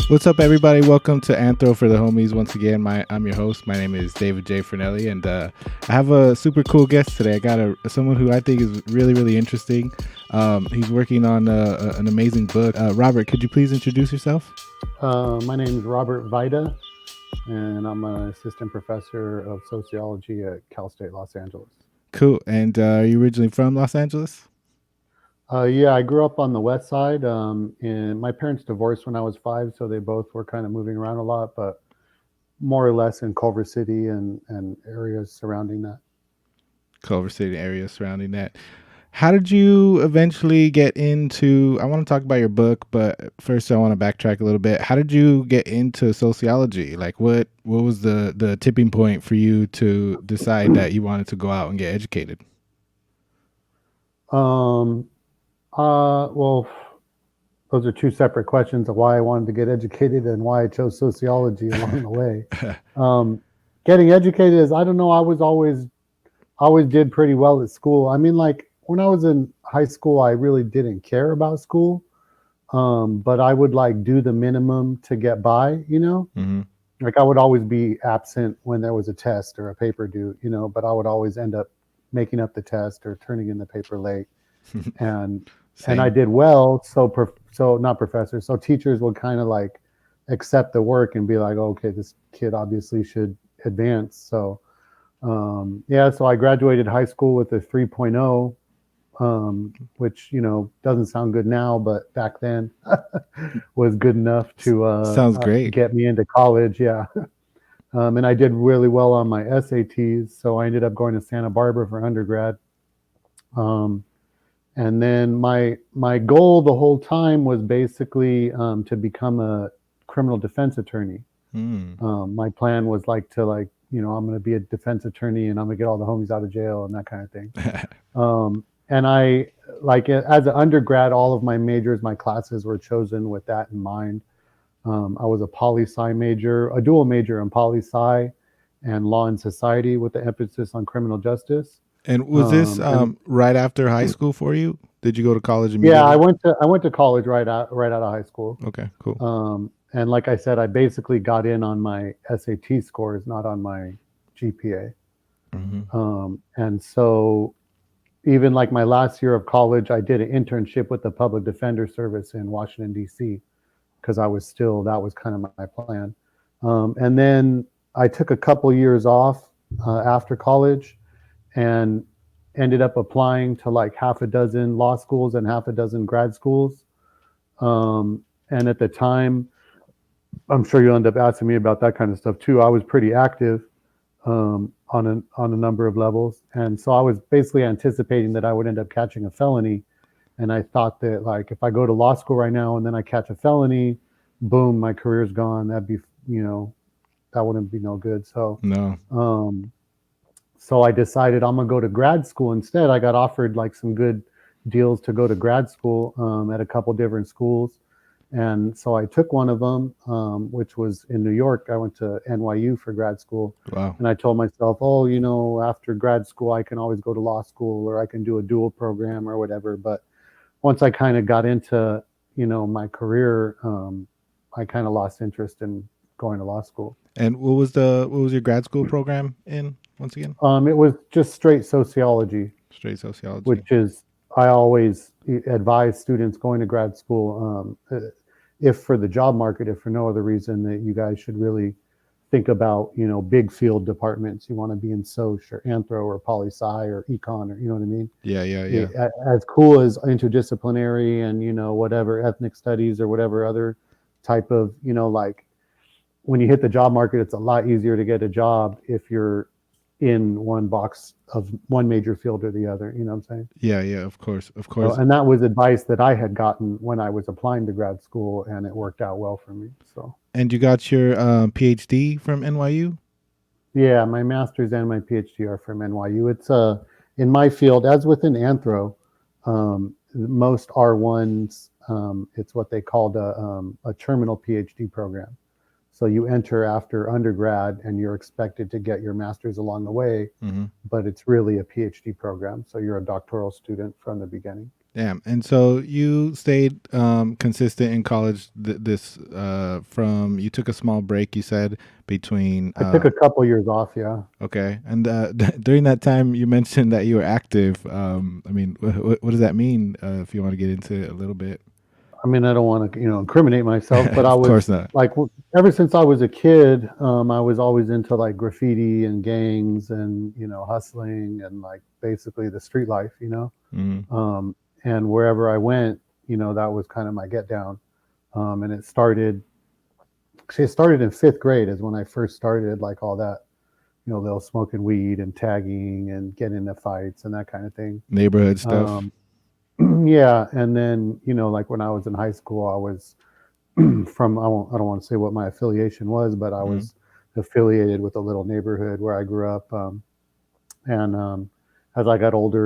What's up, everybody? Welcome to Anthro for the Homies. Once again, I'm your host. My name is David J. Fernelli, and I have a super cool guest today. I got someone who I think is really, really interesting. He's working on an amazing book. Robert, could you please introduce yourself? My name is Robert Weide, and I'm an assistant professor of sociology at Cal State Los Angeles. Cool. And are you originally from Los Angeles? Yeah, I grew up on the west side. And my parents divorced when I was 5, so they both were kind of moving around a lot, but more or less in Culver City and areas surrounding that. Culver City area surrounding that. How did you eventually get into? I want to talk about your book, but first I want to backtrack a little bit. How did you get into sociology? Like, what was the tipping point for you to decide that you wanted to go out and get educated? Um, well, those are two separate questions of why I wanted to get educated and why I chose sociology along the way. Getting educated is, I don't know, I was always did pretty well at school. I mean, like when I was in high school, I really didn't care about school. But I would like do the minimum to get by, Mm-hmm. Like I would always be absent when there was a test or a paper due, but I would always end up making up the test or turning in the paper late. And I Same. did well, so not professors, so teachers would kind of like accept the work and be like, okay, this kid obviously should advance. So yeah, so I graduated high school with a 3.0, which doesn't sound good now, but back then was good enough to Sounds great. get me into college. Yeah, and I did really well on my SATs, so I ended up going to Santa Barbara for undergrad. Um, and then my goal the whole time was basically to become a criminal defense attorney. Mm. My plan was like to I'm going to be a defense attorney and I'm going to get all the homies out of jail and that kind of thing. And I, like, as an undergrad, all of my majors, my classes were chosen with that in mind. I was a poli-sci major, a dual major in poli-sci and law and society with the emphasis on criminal justice. And was this And right after high school for you? Did you go to college yeah, I immediately? went to college right out of high school. Okay, cool. And like I said, I basically got in on my SAT scores, not on my GPA. Mm-hmm. And so even like my last year of college, I did an internship with the Public Defender Service in Washington, D.C., because that was kind of my plan. And then I took a couple years off after college and ended up applying to like half a dozen law schools and half a dozen grad schools. And at the time, I'm sure you'll end up asking me about that kind of stuff too. I was pretty active on a number of levels, and so I was basically anticipating that I would end up catching a felony. And I thought that like if I go to law school right now and then I catch a felony, boom, my career's gone. That'd be that wouldn't be no good. So No. um, so I decided I'm gonna go to grad school instead. I got offered like some good deals to go to grad school at a couple different schools, and so I took one of them, which was in New York. I went to NYU for grad school, Wow. and I told myself, oh, after grad school, I can always go to law school or I can do a dual program or whatever. But once I kind of got into my career, I kind of lost interest in going to law school. And what was your grad school program in once again? It was just straight sociology, Straight sociology. which is I always advise students going to grad school, if for the job market, if for no other reason, that you guys should really think about big field departments. You want to be in soc or anthro or poli sci or econ, or what I mean. Yeah, yeah, yeah. As cool as interdisciplinary and whatever ethnic studies or whatever other type of like when you hit the job market, it's a lot easier to get a job if you're in one box of one major field or the other. You know what I'm saying? Yeah, yeah, of course. Of So, course. and that was advice that I had gotten when I was applying to grad school, and it worked out well for me. So, And you got your PhD from NYU? yeah, my master's and my PhD are from NYU. It's in my field, as within anthro, most R1s, it's what they called a terminal PhD program. So you enter after undergrad and you're expected to get your master's along the way, Mm-hmm. but it's really a PhD program. So you're a doctoral student from the beginning. Damn. And so you stayed consistent in college. This from you took a small break. You said between I took a couple years off, yeah. okay, and during that time you mentioned that you were active. I mean, what does that mean? If you want to get into it a little bit. I mean, I don't want to, incriminate myself, but I Of course was not. like, ever since I was a kid, I was always into like graffiti and gangs and, hustling and like basically the street life, Mm. um, and wherever I went, that was kind of my get down. And it started in fifth grade is when I first started like all that, little smoking weed and tagging and getting into fights and that kind of thing. Neighborhood stuff. Um, yeah. And then, like when I was in high school, I was I don't want to say what my affiliation was, but I Mm. was affiliated with a little neighborhood where I grew up. And as I got older,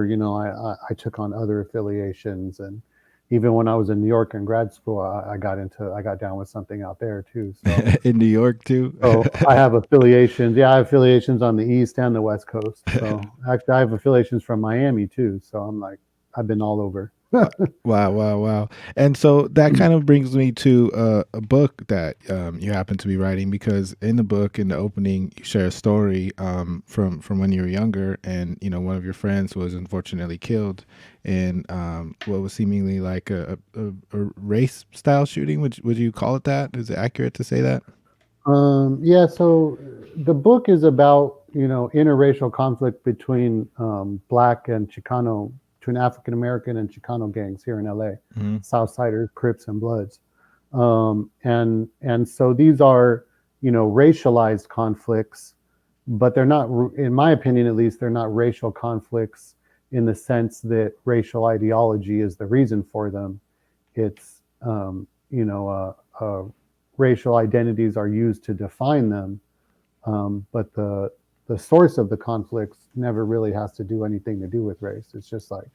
I took on other affiliations. And even when I was in New York in grad school, I got down with something out there too. So, In New York too. so I have affiliations. Yeah, I have affiliations on the East and the West Coast. So actually, I have affiliations from Miami too. So I'm like, I've been all over. Wow, wow, wow. And so that kind of brings me to a book that you happen to be writing, because in the book, in the opening, you share a story from when you were younger, and one of your friends was unfortunately killed in what was seemingly like a race style shooting. Would you call it that? Is it accurate to say that? Yeah, so the book is about, interracial conflict between Black and Chicano, between African American and Chicano gangs here in LA, Mm-hmm. Southsiders, Crips, and Bloods. And so these are, racialized conflicts, but they're not, in my opinion at least, they're not racial conflicts in the sense that racial ideology is the reason for them. It's racial identities are used to define them, but the source of the conflicts never really has to do anything to do with race. It's just like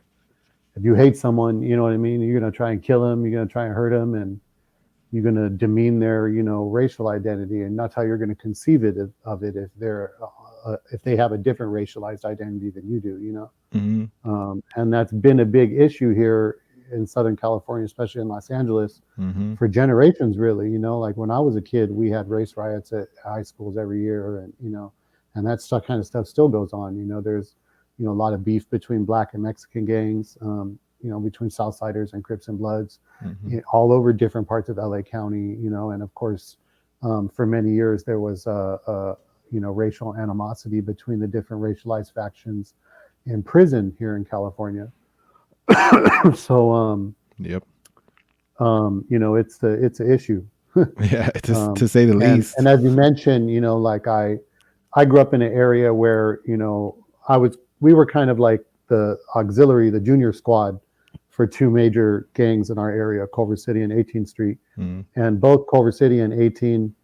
if you hate someone, you know what I mean. You're gonna try and kill them. You're gonna try and hurt them, and you're gonna demean their racial identity, and that's how you're gonna conceive it of it if they have a different racialized identity than you do. Mm-hmm. And that's been a big issue here in Southern California, especially in Los Angeles, Mm-hmm. for generations. Really, like when I was a kid, we had race riots at high schools every year, and and that stuff kind of stuff still goes on. There's a lot of beef between Black and Mexican gangs. Between Southsiders and Crips and Bloods, Mm-hmm. all over different parts of LA County. And of course, for many years there was racial animosity between the different racialized factions in prison here in California. So Yep. it's an issue. Yeah, to say the And least. as you mentioned, like I grew up in an area where we were kind of like the auxiliary, the junior squad for two major gangs in our area, Culver City and 18th Street, Mm-hmm. and both Culver City and 18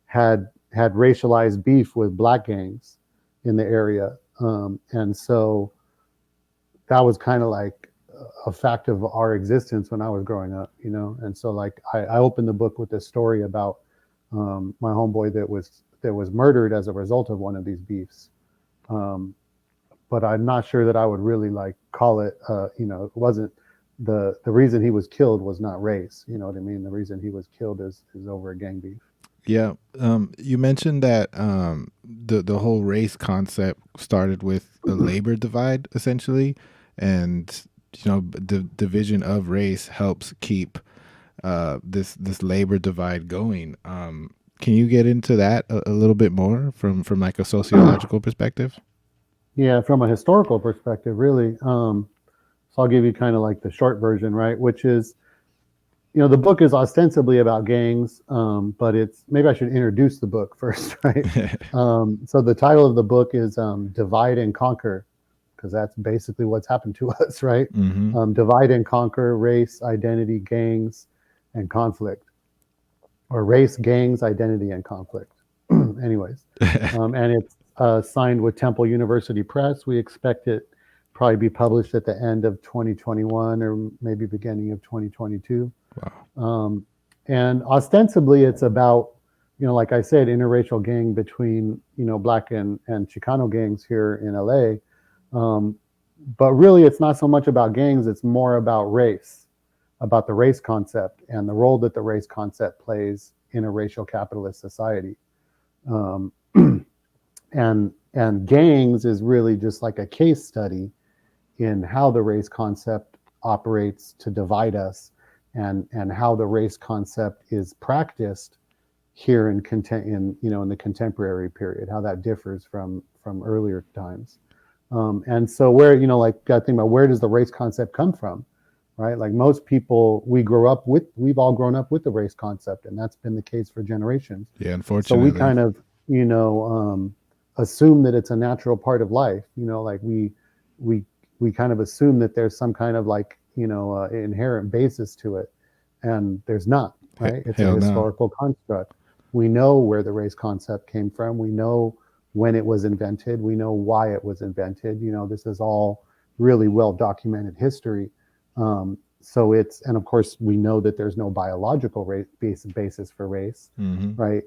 had racialized beef with Black gangs in the area, and so that was kind of like a fact of our existence when I was growing up, And so like I opened the book with this story about my homeboy that was murdered as a result of one of these beefs. Um, but I'm not sure that I would really like call it. It wasn't the reason he was killed was not race. You know what I mean? The reason he was killed is over a gang beef. Yeah. You mentioned that the whole race concept started with a labor divide, essentially, and the division of race helps keep this labor divide going. Can you get into that a little bit more from like a sociological perspective? Yeah, from a historical perspective, really. So I'll give you kind of like the short version, right? Which is, the book is ostensibly about gangs, but it's maybe I should introduce the book first, right? So the title of the book is Divide and Conquer, because that's basically what's happened to us, right? Mm-hmm. Divide and conquer: race, identity, gangs, and conflict, or race, gangs, identity, and conflict. Anyways, and it's signed with Temple University Press. We expect it probably be published at the end of 2021 or maybe beginning of 2022. Wow. And ostensibly, it's about, like I said, interracial gang between, Black and Chicano gangs here in LA. but really it's not so much about gangs, it's more about race, about the race concept and the role that the race concept plays in a racial capitalist society. Um, and gangs is really just like a case study in how the race concept operates to divide us, and how the race concept is practiced here in in the contemporary period, how that differs from earlier times. And so where, like, got to think about, where does the race concept come from, right? Like most people, we've all grown up with the race concept, and that's been the case for generations. Yeah, So we unfortunately. kind of, you know, assume that it's a natural part of life. Like we we kind of assume that there's some kind of, like, inherent basis to it, and there's not. Right? It's a Hell no. historical construct. We know where the race concept came from. We know when it was invented. We know why it was invented. This is all really well documented history. So and of course, we know that there's no biological basis for race, Mm-hmm. right?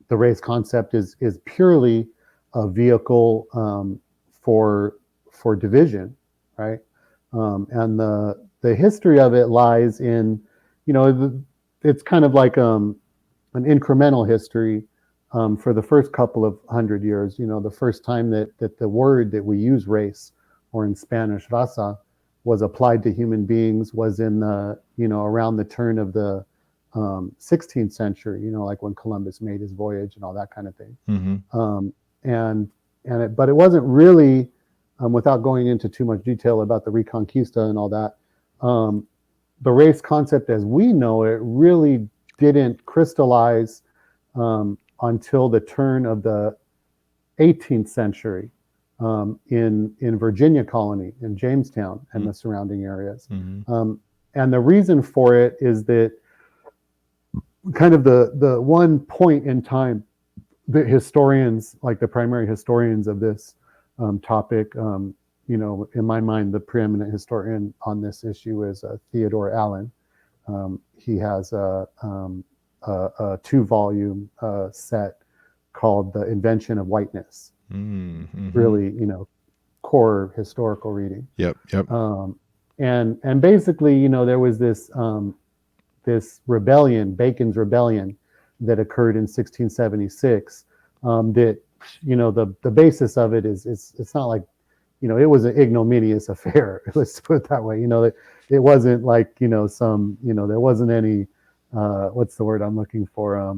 The race concept is purely a vehicle, for division, right? And the history of it lies in, it's kind of like, an incremental history, for the first couple of 100 years. The first time that the word that we use, race, or in Spanish raza, was applied to human beings was in the, around the turn of the 16th century. Like when Columbus made his voyage and all that kind of thing. Mm-hmm. Um, and but it wasn't really, without going into too much detail about the Reconquista and all that. Um, the race concept as we know it really didn't crystallize, until the turn of the 18th century, in Virginia colony, in Jamestown and the surrounding areas. Mm-hmm. And the reason for it is that kind of the one point in time that historians, like the primary historians of this, topic, in my mind, the preeminent historian on this issue is Theodore Allen. He has a 2-volume set called The Invention of Whiteness. Mm-hmm. Really, core historical reading. Yep. Yep. And basically, there was this rebellion, Bacon's Rebellion, that occurred in 1676. That, the basis of it is, it's not like, it was an ignominious affair. Let's put it that way. It wasn't like, there wasn't any, what's the word I'm looking for?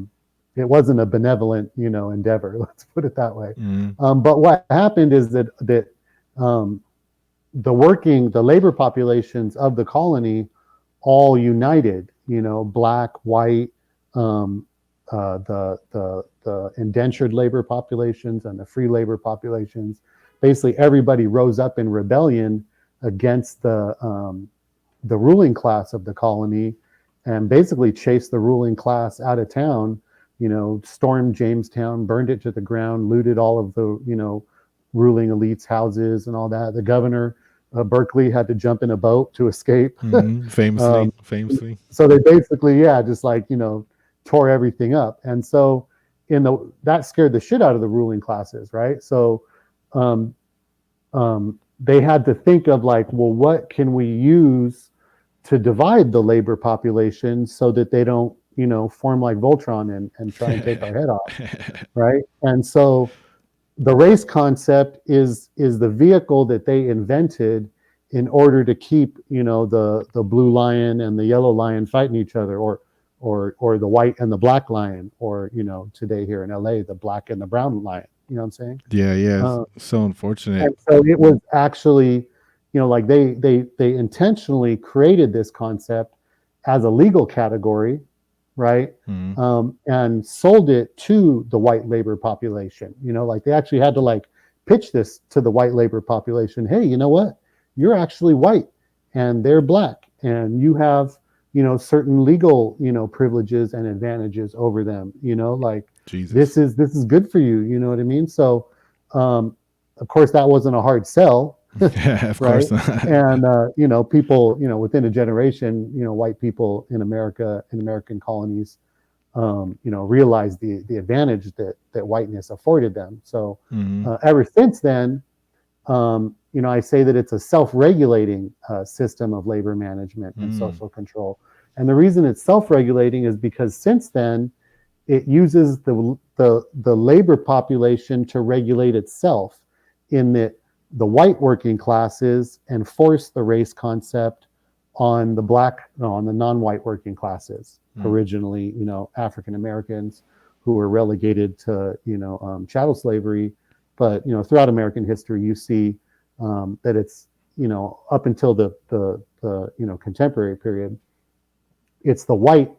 It wasn't a benevolent, endeavor. Let's put it that way. Mm-hmm. But what happened is that um, the labor populations of the colony all united. Black, white, um, the indentured labor populations and the free labor populations. Basically, everybody rose up in rebellion against the ruling class of the colony, and basically chased the ruling class out of town. Stormed Jamestown, burned it to the ground, looted all of the ruling elite's houses and all that. The governor, Berkeley, had to jump in a boat to escape. Mm-hmm. Famously. um, Famously. so they basically, yeah, just like, tore everything up. And so that scared the shit out of the ruling classes, right? So um, they had to think of, like, well, what can we use to divide the labor population so that they don't, form like Voltron and try and take our head off, right? And so the race concept is the vehicle that they invented in order to keep, the blue lion and the yellow lion fighting each other, or the white and the black lion, or, today here in LA, the black and the brown lion. You know what I'm saying? Yeah. Yeah. Uh, So unfortunate. and so it was actually, like they intentionally created this concept as a legal category, right? Mm-hmm. And sold it to the white labor population. Like they actually had to, like, pitch this to the white labor population. Hey, you know what? You're actually white and they're black, and you have, certain legal, privileges and advantages over them. Like Jesus. this is good for you. You know what I mean? So, of course, that wasn't a hard sell. Yeah, of Right? course not. And people, within a generation, white people in America, in American colonies, realized the advantage that whiteness afforded them. So Mm-hmm. ever since then, um, I say that it's a self-regulating system of labor management and Mm. social control. And the reason it's self-regulating is because since then, it uses the labor population to regulate itself, in that the white working classes enforce the race concept on the black, no, on the non-white working classes. Mm. Originally, African Americans who were relegated to, chattel slavery. But, throughout American history, you see that it's, up until the contemporary period, it's the white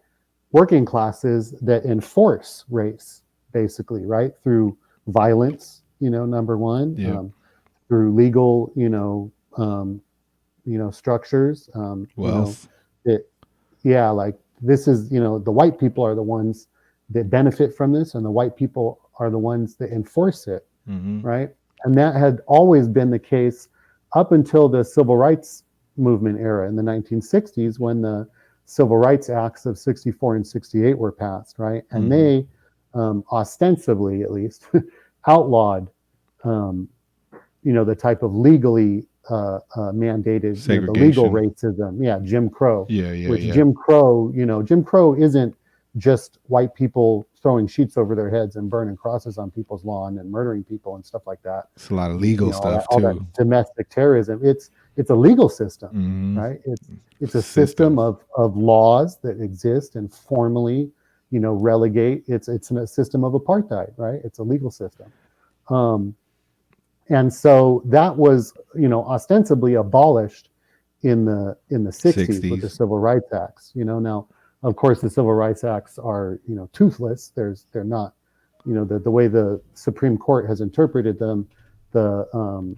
working classes that enforce race, basically, right? Through violence, number one, Yeah. through legal, structures, Wealth. that, yeah, like this is, the white people are the ones that benefit from this, and the white people are the ones that enforce it, Mm-hmm. right? And that had always been the case up until the civil rights movement era in the 1960s, when the Civil Rights Acts of 64 and 68 were passed, right? And Mm-hmm. they ostensibly, at least, outlawed, um, the type of legally mandated, the legal Segregation. racism. Yeah, Jim Crow, Yeah, yeah, which yeah. Jim Crow isn't just white people throwing sheets over their heads and burning crosses on people's lawn and murdering people and stuff like that. It's a lot of legal All that stuff too. domestic terrorism. It's a legal system, Mm-hmm. right? It's a system System. of laws that exist and formally, relegate. It's a system of apartheid, right? It's a legal system. Um, and so that was, ostensibly abolished in the 60s with the 60s. Civil Rights Acts. Now, of course, the Civil Rights Acts are, toothless. They're not, the way the Supreme Court has interpreted them, the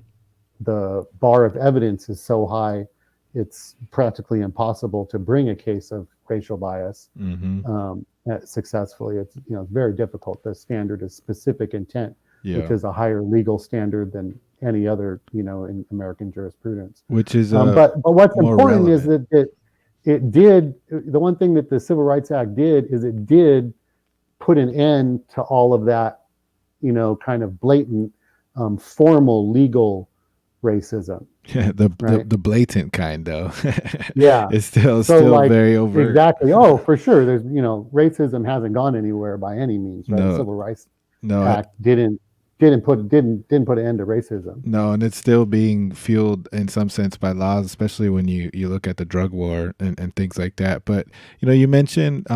the bar of evidence is so high, it's practically impossible to bring a case of racial bias Mm-hmm. successfully. It's very difficult. The standard is specific intent, which Yeah. is a higher legal standard than any other, in American jurisprudence. Which is But what's more important is relevant. that it did, the one thing that the Civil Rights Act did is it did put an end to all of that, kind of blatant, formal legal racism, Yeah, the right? the blatant kind though. Yeah. It's still So, still like, very overt. exactly. Oh, for sure. There's, racism hasn't gone anywhere by any means, right? The No, Civil Rights no, Act didn't put an end to racism. no, and it's still being fueled in some sense by laws, especially when you look at the drug war and things like that. But you mentioned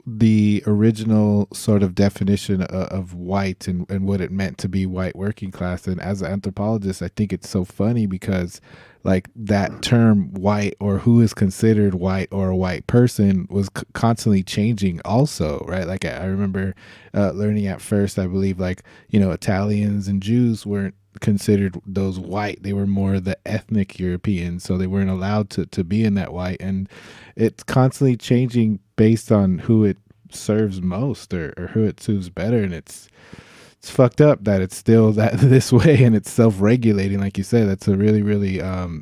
the original sort of definition of white and what it meant to be white working class. And as an anthropologist, I think it's so funny because like that term white or who is considered white or a white person was constantly changing also, right? Like I remember learning at first, I believe like, Italians and Jews weren't considered those white. They were more the ethnic Europeans, so they weren't allowed to be in that white. And it's constantly changing based on who it serves most or who it suits better. And it's fucked up that it's still that this way and it's self-regulating. Like you said, that's a really really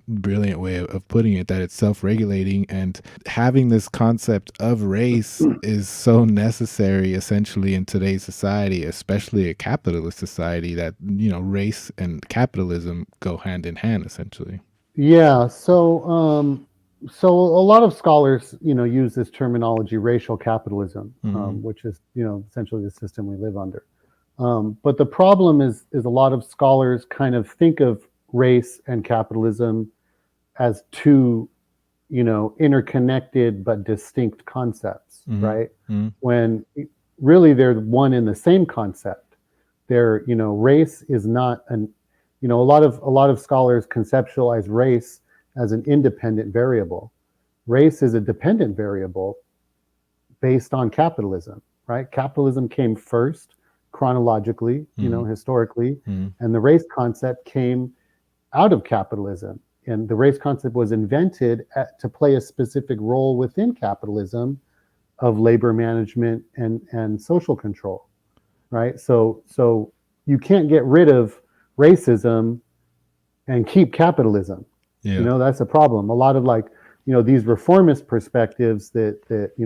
brilliant way of putting it, that it's self-regulating. And having this concept of race is so necessary essentially in today's society, especially a capitalist society, that race and capitalism go hand in hand essentially. Yeah. So a lot of scholars, use this terminology, racial capitalism, Mm-hmm. which is, essentially the system we live under. But the problem is a lot of scholars kind of think of race and capitalism as two, interconnected but distinct concepts, right? Mm-hmm. When really they're one and the same concept. Race is not an, a lot of scholars conceptualize race as an independent variable. Race is a dependent variable based on capitalism, right? Capitalism came first chronologically, Mm-hmm. historically, Mm-hmm. and the race concept came out of capitalism. And the race concept was invented to play a specific role within capitalism of labor management and social control, right? So you can't get rid of racism and keep capitalism. Yeah. That's a problem. A lot of, like, these reformist perspectives that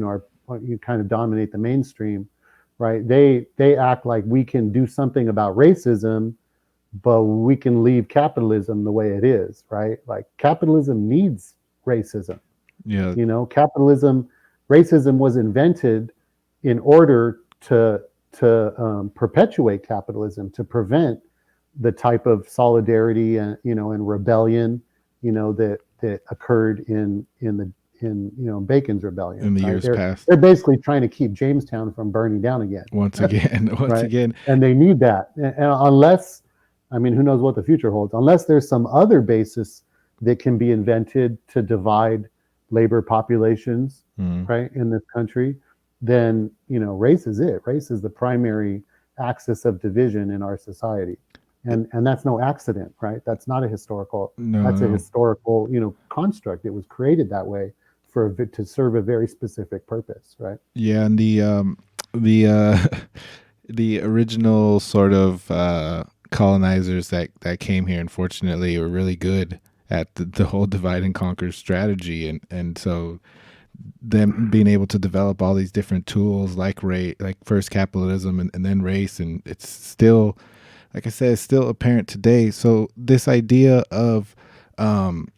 are you kind of dominate the mainstream, right? They act like we can do something about racism but we can leave capitalism the way it is, right? Like capitalism needs racism. Yeah. Capitalism, racism was invented in order to perpetuate capitalism, to prevent the type of solidarity and rebellion, that occurred in Bacon's rebellion, In the right? years past. They're basically trying to keep Jamestown from burning down again, Once again, once right? again. And they need that, and unless, I mean, who knows what the future holds? Unless there's some other basis that can be invented to divide labor populations, Mm. right, in this country, then race is it. Race is the primary axis of division in our society, and that's no accident, right? That's not a historical. No, That's a no. historical, construct. It was created that way to serve a very specific purpose, right? Yeah, and the the original sort of colonizers that came here, unfortunately, were really good at the whole divide and conquer strategy, and so them being able to develop all these different tools like race, like first capitalism and then race, and it's still, like I said, it's still apparent today. So this idea of um,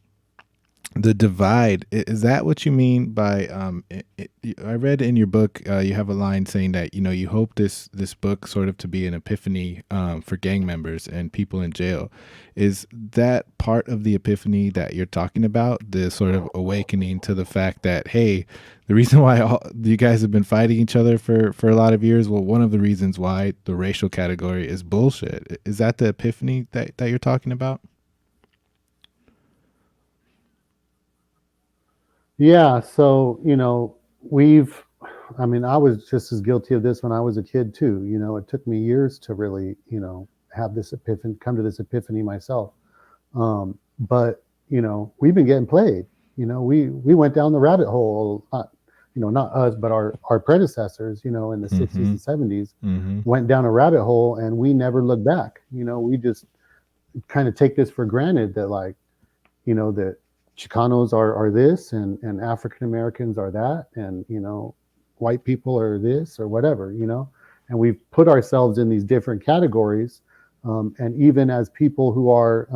the divide, is that what you mean by I read in your book, you have a line saying that you hope this book sort of to be an epiphany for gang members and people in jail. Is that part of the epiphany that you're talking about, the sort of awakening to the fact that, hey, the reason why all you guys have been fighting each other for a lot of years, well, one of the reasons why the racial category is bullshit, is that the epiphany that you're talking about? Yeah, so we've I mean, I was just as guilty of this when I was a kid too. It took me years to really, have this epiphany, come to this epiphany myself. But we've been getting played. We went down the rabbit hole. Not us, but our predecessors. In the '60s Mm-hmm. and '70s, Mm-hmm. went down a rabbit hole, and we never looked back. We just kind of take this for granted that, like, that Chicanos are this, and African Americans are that, and white people are this or whatever, and we've put ourselves in these different categories, and even as people who are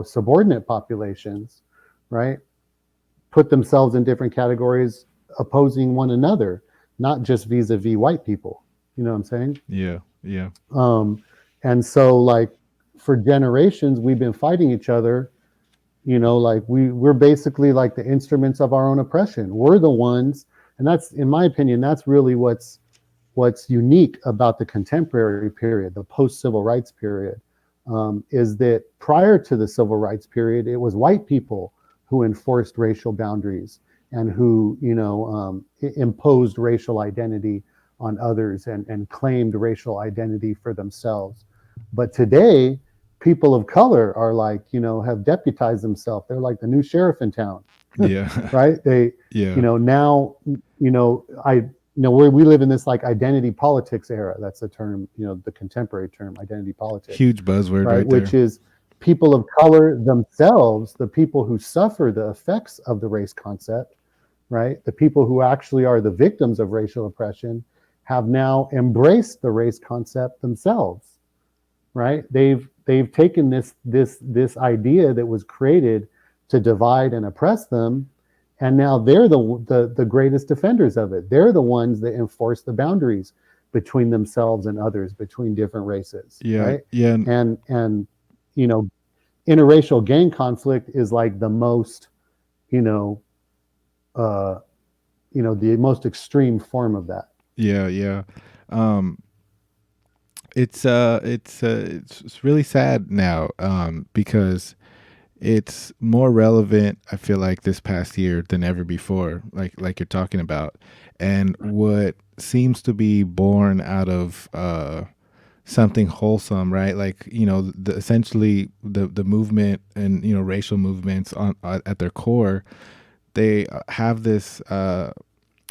subordinate populations, right, put themselves in different categories opposing one another, not just vis-a-vis white people. You know what I'm saying? Yeah. Yeah. Um, and so, like, for generations, we've been fighting each other. Like, we're basically like the instruments of our own oppression. We're the ones, and that's, in my opinion, that's really what's unique about the contemporary period, the post-civil rights period, is that prior to the civil rights period, it was white people who enforced racial boundaries and who imposed racial identity on others, and claimed racial identity for themselves. But today, people of color are, like, have deputized themselves. They're like the new sheriff in town, Yeah. right? They, Yeah. now, where we live in this, like, identity politics era. That's the term, the contemporary term, identity politics, Huge buzzword right? right Which there. is people of color themselves, the people who suffer the effects of the race concept, right? The people who actually are the victims of racial oppression have now embraced the race concept themselves, right? They've taken this idea that was created to divide and oppress them, and now they're the greatest defenders of it. They're the ones that enforce the boundaries between themselves and others, between different races, Yeah. right? Yeah. And you know, interracial gang conflict is like the most, you know, uh, the most extreme form of that. Yeah. Yeah. Um, it's really sad now because it's more relevant, I feel like, this past year than ever before, like you're talking about. And what seems to be born out of something wholesome, right? Like, essentially the movement and racial movements on at their core, they have this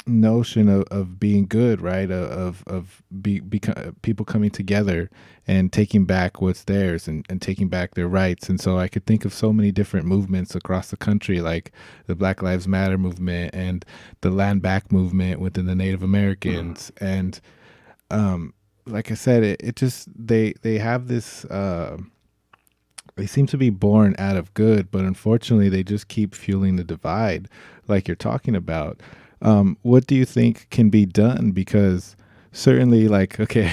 notion of being good, right? People coming together and taking back what's theirs, and taking back their rights. And so I could think of so many different movements across the country, like the Black Lives Matter movement and the Land Back movement within the Native Americans. And like I said, it just they have this. They seem to be born out of good, but unfortunately, they just keep fueling the divide, like you're talking about. What do you think can be done? Because certainly, like, okay,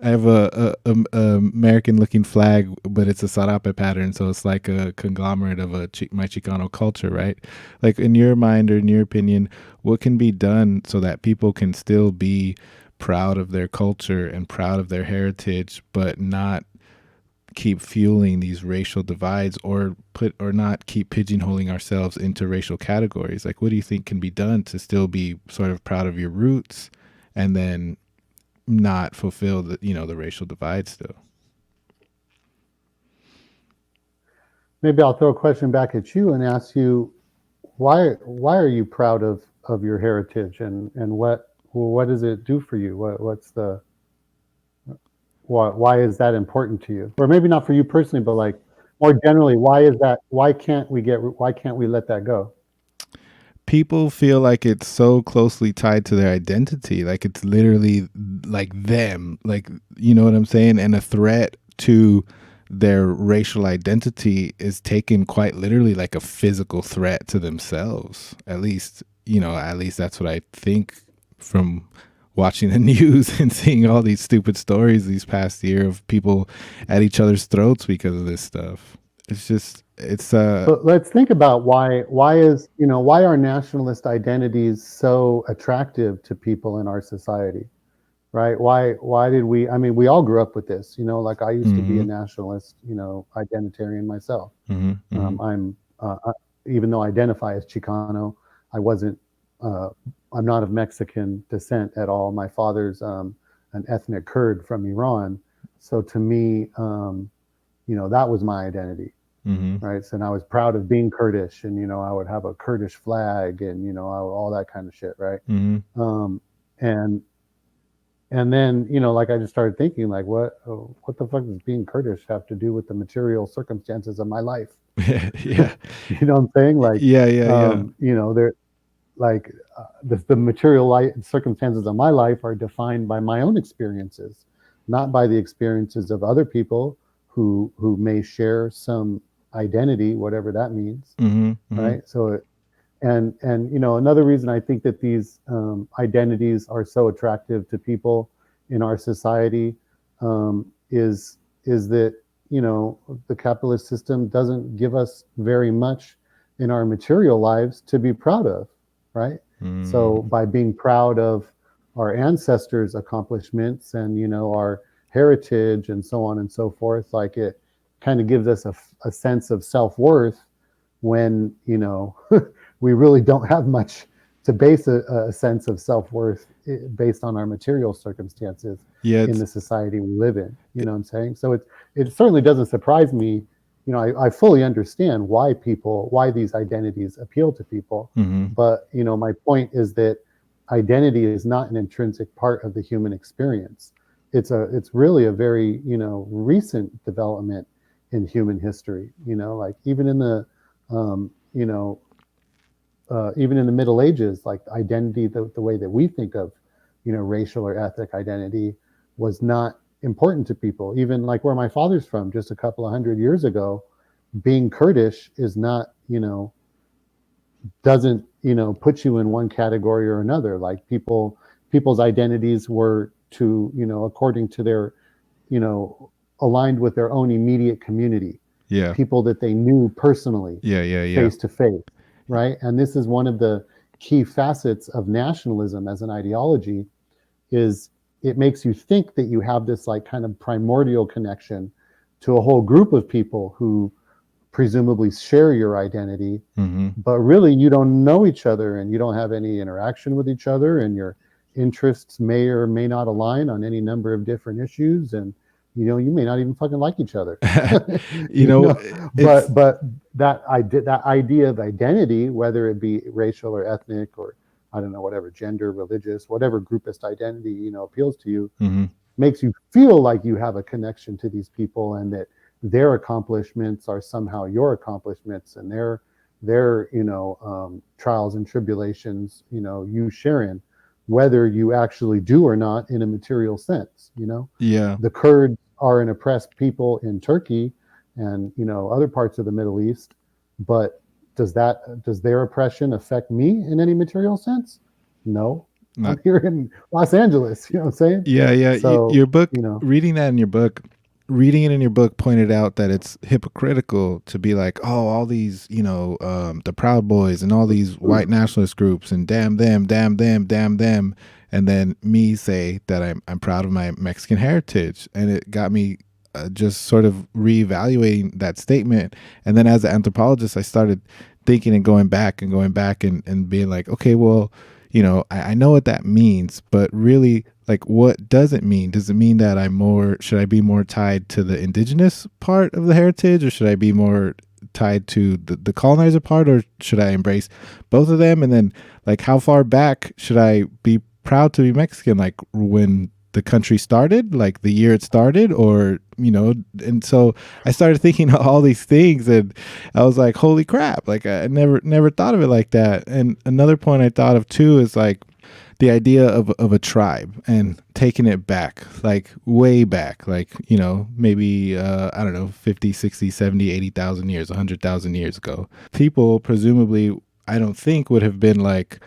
I have a American looking flag, but it's a sarape pattern, so it's like a conglomerate of my Chicano culture, right? Like, in your mind or in your opinion, what can be done so that people can still be proud of their culture and proud of their heritage, but not keep fueling these racial divides, or not keep pigeonholing ourselves into racial categories? Like, what do you think can be done to still be sort of proud of your roots and then not fulfill the racial divide still? Maybe I'll throw a question back at you and ask you, why are you proud of your heritage, and what does it do for you? What's the why is that important to you? Or maybe not for you personally, but like more generally, why is that? Why can't we let that go? People feel like it's so closely tied to their identity, like it's literally like them, like, you know what I'm saying, and a threat to their racial identity is taken quite literally, like a physical threat to themselves. At least that's what I think from watching the news and seeing all these stupid stories these past year of people at each other's throats because of this stuff. It's But let's think about why are nationalist identities so attractive to people in our society, right? Why did we? I mean, we all grew up with this, Like I used to be a mhm, nationalist, identitarian myself. mhm, mhm, I'm even though I identify as Chicano, I wasn't. Uh, I'm not of Mexican descent at all. My father's an ethnic Kurd from Iran, so to me, that was my identity, mhm, right? So, and I was proud of being Kurdish, and I would have a Kurdish flag, and all that kind of shit, right? mhm. Um, and and then like I just started thinking, like, what the fuck does being Kurdish have to do with the material circumstances of my life? Yeah. You know what I'm saying? Like, Yeah, yeah, yeah. there, like, the material light circumstances of my life are defined by my own experiences, not by the experiences of other people who may share some identity, whatever that means, Mhm, mhm, right? So, and another reason I think that these identities are so attractive to people in our society is that the capitalist system doesn't give us very much in our material lives to be proud of, right? So mhm. by being proud of our ancestors' accomplishments and our heritage and so on and so forth, like it kind of gives us a sense of self-worth when we really don't have much to base a sense of self-worth based on our material circumstances Yeah, in the society we live in. You know what I'm saying? So it certainly doesn't surprise me. I fully understand why these identities appeal to people, mhm. but my point is that identity is not an intrinsic part of the human experience. It's really a very recent development in human history. Like um, you know even in the Middle Ages, like identity, the way that we think of, racial or ethnic identity, was not important to people. Even like where my father's from, just a couple of hundred years ago, being Kurdish is not, doesn't put you in one category or another. Like people's identities were to according to their you know aligned with their own immediate community, Yeah. people that they knew personally, Yeah, yeah, yeah. face to face, right? And this is one of the key facets of nationalism as an ideology, is it makes you think that you have this like kind of primordial connection to a whole group of people who presumably share your identity, Mhm. but really you don't know each other and you don't have any interaction with each other, and your interests may or may not align on any number of different issues, and you may not even fucking like each other. You know, it's But that idea of identity, whether it be racial or ethnic or I don't know, whatever gender, religious, whatever groupist identity appeals to you, mhm. makes you feel like you have a connection to these people, and that their accomplishments are somehow your accomplishments, and their trials and tribulations you share in. whether you actually do or not in a material sense. Yeah. The Kurds are an oppressed people in Turkey and other parts of the Middle East, but does their oppression affect me in any material sense? No. I'm Not. here in Los Angeles, you know what I'm saying? Yeah, yeah. So, Your book, you know, reading that in your book, reading it in your book pointed out that it's hypocritical to be like, oh, all these, the Proud Boys and all these white nationalist groups and damn them, damn them, damn them, and then me say that I'm proud of my Mexican heritage, and it got me just sort of reevaluating that statement. And then as an anthropologist, I started thinking and going back and being like, okay, well, I know what that means, but really, like, what does it mean? Does it mean that should I be more tied to the indigenous part of the heritage, or should I be more tied to the colonizer part, or should I embrace both of them? And then, like, how far back should I be proud to be Mexican? Like, when the country started, like the year it started, or, and so I started thinking of all these things, and I was like, holy crap, like I never thought of it like that. And another point I thought of too is like the idea of a tribe and taking it back, like way back, like, maybe, I don't know, 50, 60, 70, 80,000 years, 100,000 years ago. People presumably, I don't think, would have been like,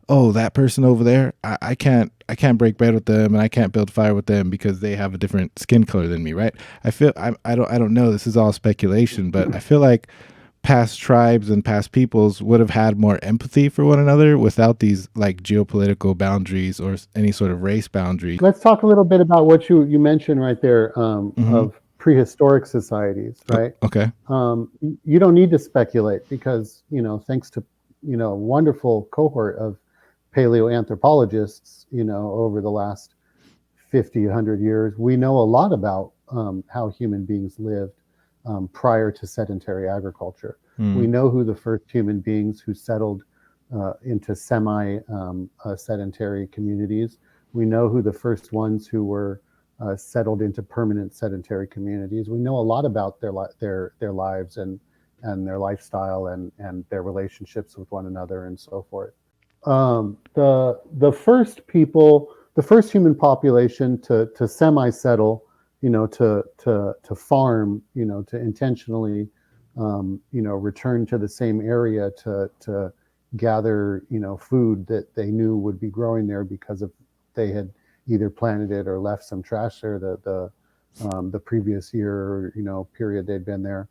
oh, that person over there, I can't break bread with them, and I can't build fire with them because they have a different skin color than me, right? I don't know. This is all speculation, but I feel like past tribes and past peoples would have had more empathy for one another without these like geopolitical boundaries or any sort of race boundary. let's talk a little bit about what you mentioned right there, Mm-hmm. of prehistoric societies, right? Okay. You don't need to speculate because, thanks to, a wonderful cohort of paleoanthropologists, over the last 50, 100 years, we know a lot about how human beings lived prior to sedentary agriculture. We Mm. know who the first human beings who settled into semi sedentary communities. We know who the first ones who were settled into permanent sedentary communities. We know a lot about their lives and their lifestyle and their relationships with one another and so forth. The first people, the first human population to semi settle, to farm, to intentionally, return to the same area to gather, food that they knew would be growing there because of they had either planted it or left some trash there the previous year, period they'd been there.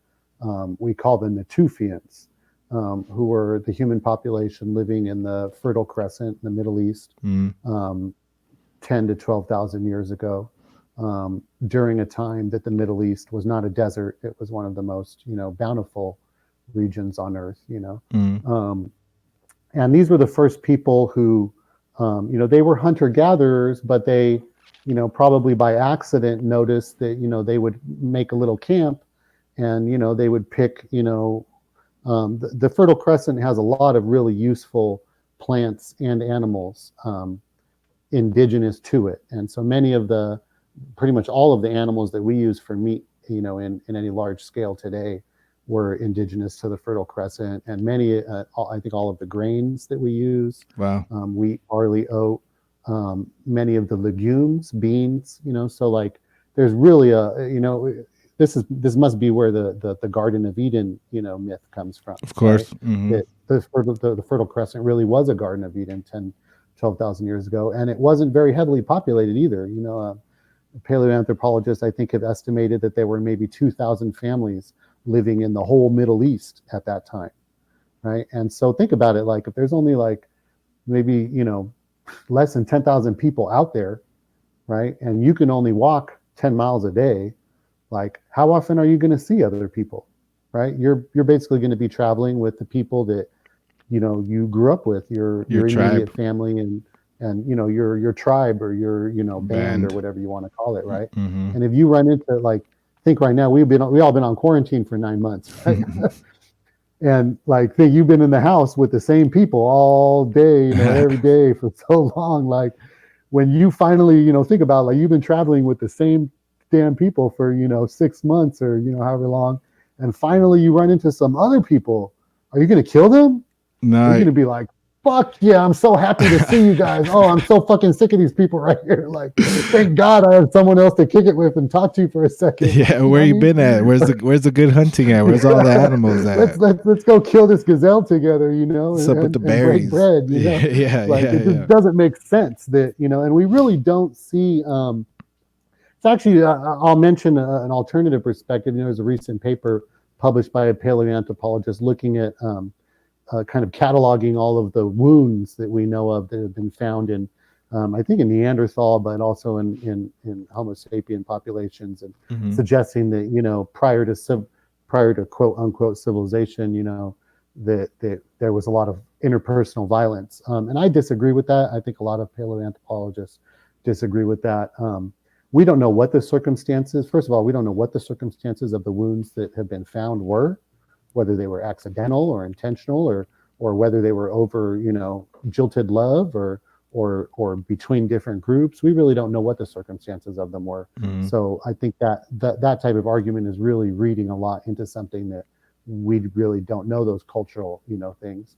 We call them Natufians, who were the human population living in the Fertile Crescent in the Middle East, Mm. 10 to 12,000 years ago, during a time that the Middle East was not a desert. It was one of the most, bountiful regions on earth, Mm. and these were the first people who, they were hunter gatherers, but they, probably by accident noticed that, they would make a little camp and, they would pick, the Fertile Crescent has a lot of really useful plants and animals indigenous to it. And so many of pretty much all of the animals that we use for meat, in any large scale today were indigenous to the Fertile Crescent. And many, I think all of the grains that we use, Wow. wheat, barley, oat, many of the legumes, beans, so like there's really this must be where the Garden of Eden, myth comes from, Of right? course. Mm-hmm. That the Fertile Crescent really was a Garden of Eden 10, 12,000 years ago, and it wasn't very heavily populated either. Paleoanthropologists, I think, have estimated that there were maybe 2,000 families living in the whole Middle East at that time, right? And so think about it, like if there's only like maybe less than 10,000 people out there, right? And you can only walk 10 miles a day. Like, how often are you going to see other people, right? You're basically going to be traveling with the people that you grew up with, Your your tribe immediate family and your tribe or your band or band. whatever you want to call it, right? Mm-hmm. And if you run into, like, think right now we all been on quarantine for 9 months, right? And like think you've been in the house with the same people all day, every day for so long. Like when you finally, think about, like, you've been traveling with the same damn people for 6 months or however long, and finally you run into some other people. Are you going to kill them? Are you No, going to be like, fuck yeah, I'm so happy to see you guys. Oh, I'm so fucking sick of these people right here. Like, thank God I have someone else to kick it with and talk to for a second. Like, Yeah, you where know what you I mean? been at? Where's the good hunting at? Where's all the animals at? let's go kill this gazelle together, What's up with the and break berries? bread, Yeah, yeah, like yeah, it just yeah. doesn't make sense that, and we really don't see. It's actually, I'll mention an alternative perspective. There's a recent paper published by a paleoanthropologist looking at kind of cataloging all of the wounds that we know of that have been found in, I think in Neanderthal, but also in Homo sapien populations, and Hmm. suggesting that prior to quote unquote civilization, that there was a lot of interpersonal violence, and I disagree with that. I think a lot of paleoanthropologists disagree with that. We don't know what the circumstances. First of all, we don't know what the circumstances of the wounds that have been found were, whether they were accidental or intentional, or whether they were over, jilted love, or between different groups. We really don't know what the circumstances of them were. Hmm. So I think that type of argument is really reading a lot into something that we really don't know, those cultural, things.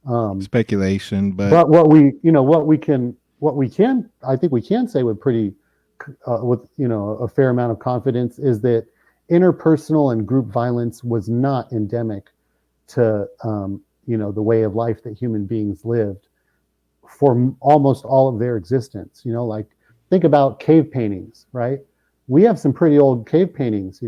Um, Speculation, but but what we can, I think we can say with a fair amount of confidence, is that interpersonal and group violence was not endemic to the way of life that human beings lived for almost all of their existence. Like, think about cave paintings, right? We have some pretty old cave paintings,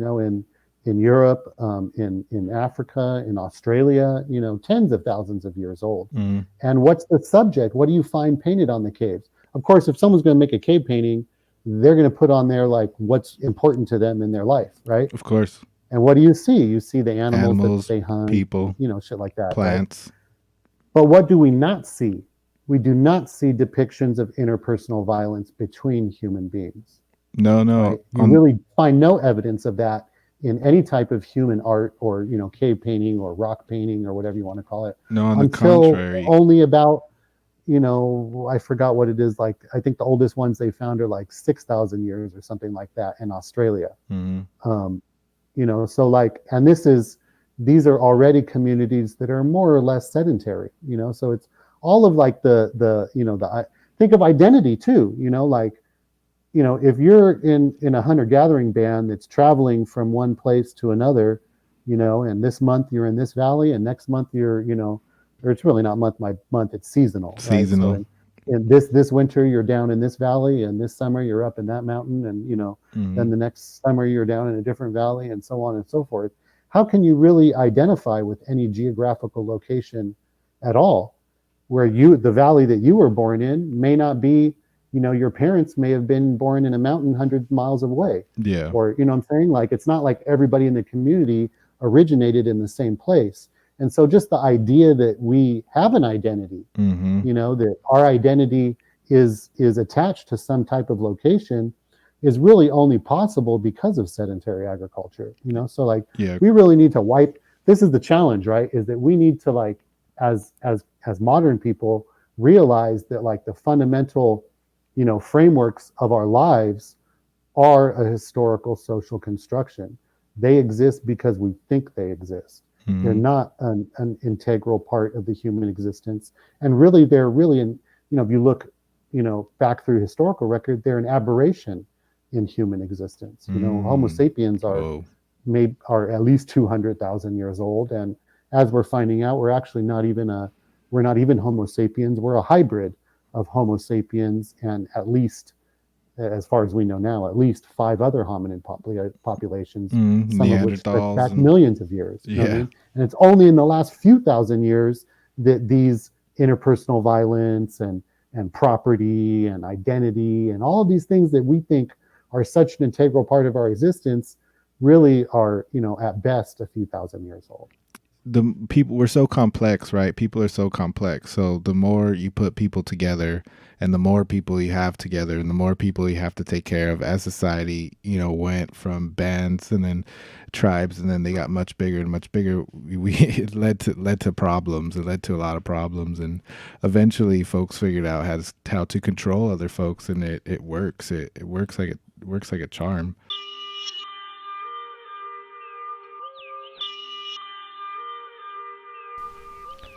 in Europe, in Africa, in Australia, tens of thousands of years old. mm, And what's the subject? What do you find painted on the caves? Of course, if someone's going to make a cave painting, they're going to put on there like what's important to them in their life, right? of course, And what do you see? You see the animals that animals, they hunt, people, shit like that, right? plants. But what do we not see? We do not see depictions of interpersonal violence between human beings, No, no. right? You really find no evidence of that in any type of human art, or cave painting or rock painting or whatever you want to call it, No, on the until contrary. only about, I forgot what it is. Like, I think the oldest ones they found are like 6,000 years or something like that in Australia. Mm, Um, so like, and these are already communities that are more or less sedentary, so it's all of like think of identity too, like, if you're in a hunter-gathering band that's traveling from one place to another, and this month you're in this valley, and next month you're, or it's really not month by month, it's seasonal, right? So seasonal. in this winter you're down in this valley, and this summer you're up in that mountain, and then Mm, the next summer you're down in a different valley, and so on and so forth. How can you really identify with any geographical location at all, where the valley that you were born in may not be, your parents may have been born in a mountain hundreds of miles away, yeah. or, what I'm saying? Like, it's not like everybody in the community originated in the same place. And so just the idea that we have an identity, Hmm. that our identity is attached to some type of location, is really only possible because of sedentary agriculture. So like, Yeah. we really need to wipe. This is the challenge, right? Is that we need to, like, as modern people, realize that, like, the fundamental frameworks of our lives are a historical social construction. They exist because we think they exist. They're Hmm. not an integral part of the human existence. And really, they're really, if you look, back through historical record, they're an aberration in human existence. Homo Mm. sapiens Whoa. are at least 200,000 years old. And as we're finding out, we're not even Homo sapiens. We're a hybrid of Homo sapiens and, at least, as far as we know now, at least 5 other hominin populations, some of which stretch Neanderthals back and millions of years. You know what I yeah. mean? And it's only in the last few thousand years that these interpersonal violence and property and identity and all of these things that we think are such an integral part of our existence really are, at best, a few thousand years old. The people, we're so complex, right? People are so complex. So the more you put people together and the more people you have together and the more people you have to take care of as society, went from bands and then tribes and then they got much bigger and much bigger. It led to problems. It led to a lot of problems, and eventually folks figured out how to control other folks, and it works. It works like it works like a charm.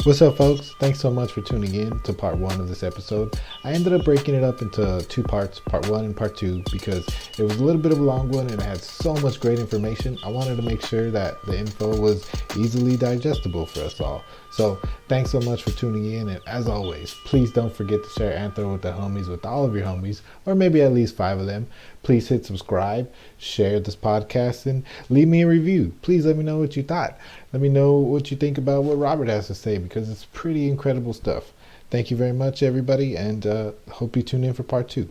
What's up, folks? Thanks so much for tuning in to part one of this episode. I ended up breaking it up into two parts, part one and part two, because it was a little bit of a long one and it had so much great information. I wanted to make sure that the info was easily digestible for us all. So thanks so much for tuning in, and as always, please don't forget to share Anthro with the homies, with all of your homies, or maybe at least 5 of them. Please hit subscribe, share this podcast, and leave me a review. Please let me know what you thought. Let me know what you think about what Robert has to say, because it's pretty incredible stuff. Thank you very much, everybody, and hope you tune in for part two.